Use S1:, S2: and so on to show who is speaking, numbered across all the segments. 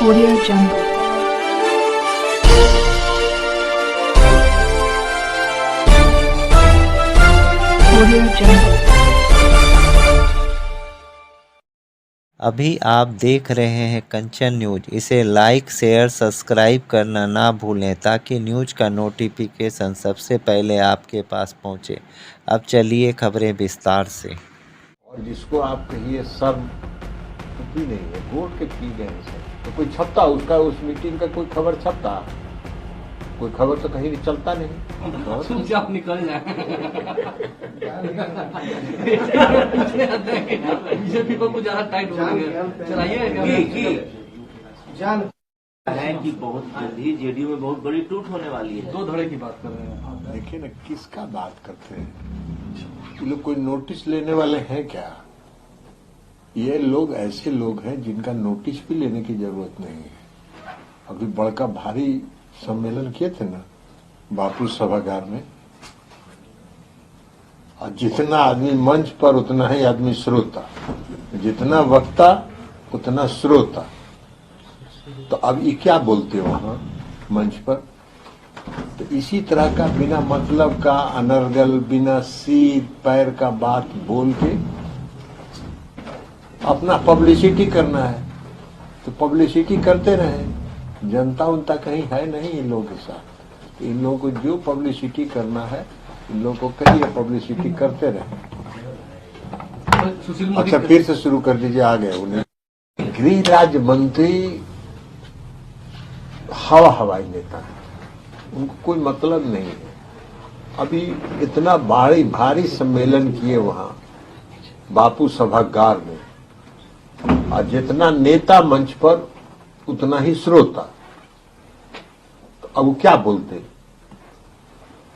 S1: Audio Jungle. Audio Jungle.
S2: अभी आप देख रहे हैं कंचन न्यूज। इसे लाइक शेयर सब्सक्राइब करना ना भूलें ताकि न्यूज का नोटिफिकेशन सबसे पहले आपके पास पहुंचे। अब चलिए खबरें विस्तार से।
S3: और जिसको आप कहिए सब पी नहीं है, वोट के पी गए सर, तो कोई छपता उसका, उस मीटिंग का कोई खबर छपता? कोई खबर तो कहीं चलता नहीं।
S4: आप निकल जाए बीजेपी को कुछ ज्यादा टाइट हो गया, चलाइए
S5: जान है कि बहुत जल्दी जेडीयू में बहुत बड़ी टूट होने वाली है।
S4: दो धड़े की बात कर रहे हैं।
S3: देखिए ना, किसका बात करते हैं ये लोग? कोई नोटिस लेने वाले हैं क्या? ये लोग ऐसे लोग हैं जिनका नोटिस भी लेने की जरूरत नहीं है। अभी बड़का भारी सम्मेलन किए थे ना बापू सभागार में, और जितना आदमी मंच पर उतना ही आदमी श्रोता, जितना वक्ता उतना श्रोता। तो अब ये क्या बोलते हो वहां मंच पर? तो इसी तरह का बिना मतलब का अनर्गल, बिना सीध पैर का बात बोल के अपना पब्लिसिटी करना है, तो पब्लिसिटी करते रहे। जनता उनता कहीं है नहीं इन लोगों के साथ। इन लोगों को जो पब्लिसिटी करना है, इन लोगों को कहिए पब्लिसिटी करते रहे। अच्छा, फिर से शुरू कर दीजिए। आ गए उन्हें गृह राज्य मंत्री हवाई नेता है, उनको कोई मतलब नहीं है। अभी इतना भारी सम्मेलन किए वहां बापू सभागार में, और जितना नेता मंच पर उतना ही श्रोता। तो अब वो क्या बोलते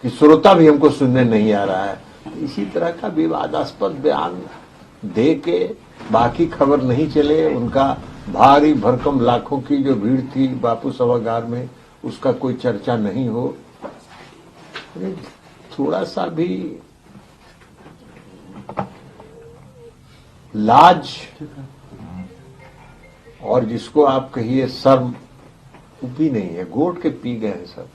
S3: कि श्रोता भी हमको सुनने नहीं आ रहा है। तो इसी तरह का विवादास्पद बयान दे के बाकी खबर नहीं चले। उनका भारी भरकम लाखों की जो भीड़ थी बापू सभागार में, उसका कोई चर्चा नहीं हो। थोड़ा सा भी लाज और जिसको आप कहिए शर्म भी नहीं है, घोट के पी गए हैं सब।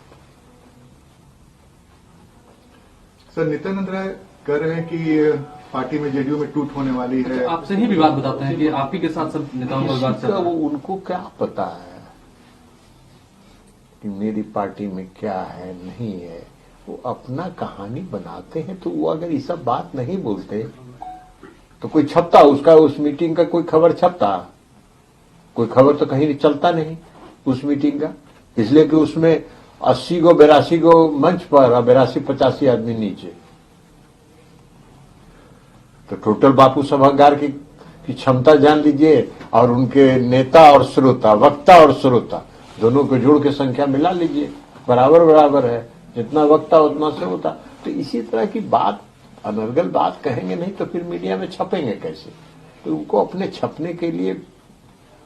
S6: सर, नित्यानंद राय कह रहे हैं कि पार्टी में जेडीयू में टूट होने वाली है।
S4: आपसे ही विवाद बताते हैं कि आप ही के साथ सब नेताओं का विवाद चल रहा है।
S3: वो उनको क्या पता है कि मेरी पार्टी में क्या है नहीं है? वो अपना कहानी बनाते हैं। तो वो अगर ये सब बात नहीं बोलते तो कोई छपता उसका, उस मीटिंग का कोई खबर छपता? कोई खबर तो कहीं चलता नहीं उस मीटिंग का, इसलिए कि उसमें 80 गो 82 गो मंच पर और 82-85 आदमी नीचे। तो टोटल बापू सभागार की क्षमता जान लीजिए, और उनके नेता और श्रोता, वक्ता और श्रोता दोनों को जोड़ के संख्या मिला लीजिए, बराबर है। जितना वक्ता उतना श्रोता। तो इसी तरह की बात, अनर्गल बात कहेंगे नहीं तो फिर मीडिया में छपेंगे कैसे? तो उनको अपने छपने के लिए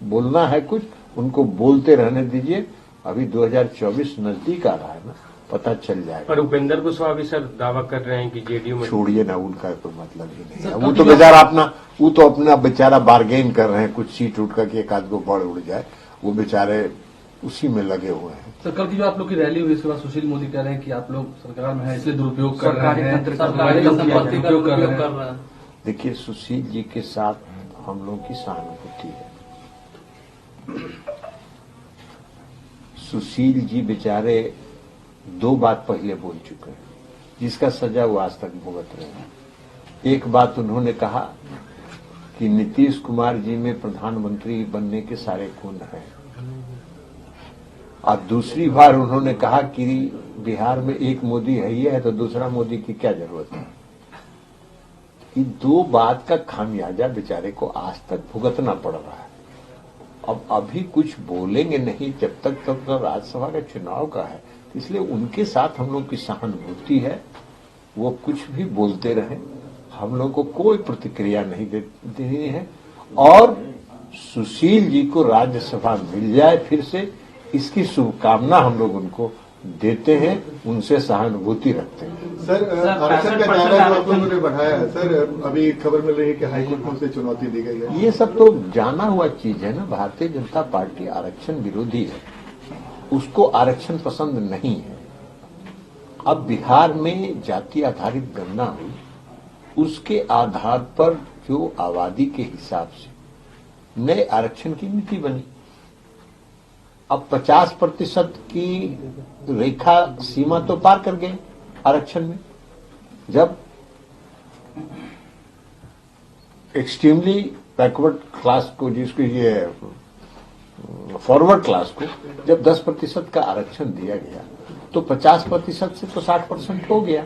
S3: बोलना है कुछ, उनको बोलते रहने दीजिए। अभी 2024 नजदीक आ रहा है ना, पता चल जाएगा।
S7: पर उपेंद्र कुशवाहा भी सर दावा कर रहे हैं कि जेडीयू में।
S3: छोड़िए ना, उनका तो मतलब ही नहीं है। वो तो बेचारा अपना बेचारा बार्गेन कर रहे हैं, कुछ सीट उठ करके एक आध को बढ़ उड़ जाए, वो बेचारे उसी में लगे हुए हैं।
S4: सर, कल की जो आप लोग की रैली हुई इसके बाद सुशील मोदी कह रहे हैं कि आप लोग सरकार में है इसलिए दुरुपयोग कर रहे हैं, सरकारी संपत्ति का उपयोग कर रहे हैं।
S3: देखिए, सुशील जी के साथ हम लोग की सहानुभूति है। सुशील जी बेचारे 2 बात पहले बोल चुके हैं जिसका सजा वो आज तक भुगत रहे हैं। एक बात उन्होंने कहा कि नीतीश कुमार जी में प्रधानमंत्री बनने के सारे गुण हैं, और दूसरी बार उन्होंने कहा कि बिहार में एक मोदी है ही है, तो दूसरा मोदी की क्या जरूरत है। ये 2 बात का खामियाजा बेचारे को आज तक भुगतना पड़ रहा है। अब अभी कुछ बोलेंगे नहीं जब तक तो राज्यसभा का चुनाव का है, इसलिए उनके साथ हम लोग की सहानुभूति है। वो कुछ भी बोलते रहे, हम लोग को कोई प्रतिक्रिया नहीं देनी है। और सुशील जी को राज्यसभा मिल जाए फिर से, इसकी शुभकामना हम लोग उनको देते हैं, उनसे सहानुभूति रखते हैं।
S6: सर आरक्षण का दायरा जो आप लोगों ने बढ़ाया है सर, अभी खबर मिल रही है कि हाईकोर्ट में उसे चुनौती दी गई है।
S3: ये सब तो जाना हुआ चीज है ना। भारतीय जनता पार्टी आरक्षण विरोधी है, उसको आरक्षण पसंद नहीं है। अब बिहार में जाति आधारित गणना हुई, उसके आधार पर जो आबादी के हिसाब से नए आरक्षण की नीति बनी। अब 50% की रेखा सीमा तो पार कर गए आरक्षण में। जब एक्सट्रीमली बैकवर्ड क्लास को, जिसको ये फॉरवर्ड क्लास को जब 10% का आरक्षण दिया गया तो 50% से तो 60% हो गया।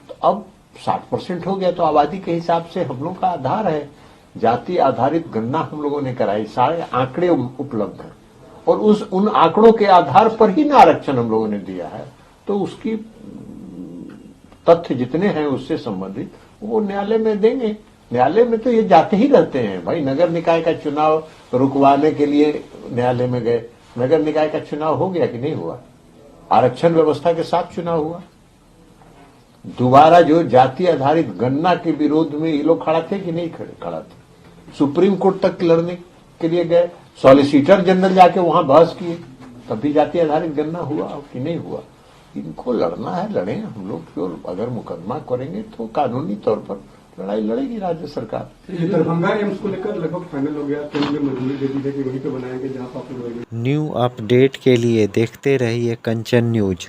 S3: तो अब 60% हो गया तो आबादी के हिसाब से हम लोग का आधार है। जाति आधारित गणना हम लोगों ने कराई, सारे आंकड़े उपलब्ध हैं और उन आंकड़ों के आधार पर ही ना आरक्षण हम लोगों ने दिया है। तो उसकी तथ्य जितने हैं उससे संबंधित वो न्यायालय में देंगे। न्यायालय में तो ये जाते ही रहते हैं भाई। नगर निकाय का चुनाव रुकवाने के लिए न्यायालय में गए, नगर निकाय का चुनाव हो गया कि नहीं हुआ? आरक्षण व्यवस्था के साथ चुनाव हुआ। दोबारा जो जाति आधारित गणना के विरोध में ये लोग खड़ा थे कि नहीं खड़ा थे? सुप्रीम कोर्ट तक लड़ने के लिए गए, सॉलिसिटर जनरल जाके वहां बहस किए, तब भी जाति आधारित गणना हुआ कि नहीं हुआ? इनको लड़ना है, लड़े हम लोग। फिर अगर मुकदमा करेंगे तो कानूनी तौर पर लड़ाई लड़ेगी राज्य सरकार।
S6: दरभंगा एम्स को लेकर लगभग फाइनल हो गया, तो उन्होंने मंजूरी दे दी है कि वहीं पे बनाएंगे जहां पर आप लोग।
S2: न्यू अपडेट के लिए देखते रहिए कंचन न्यूज।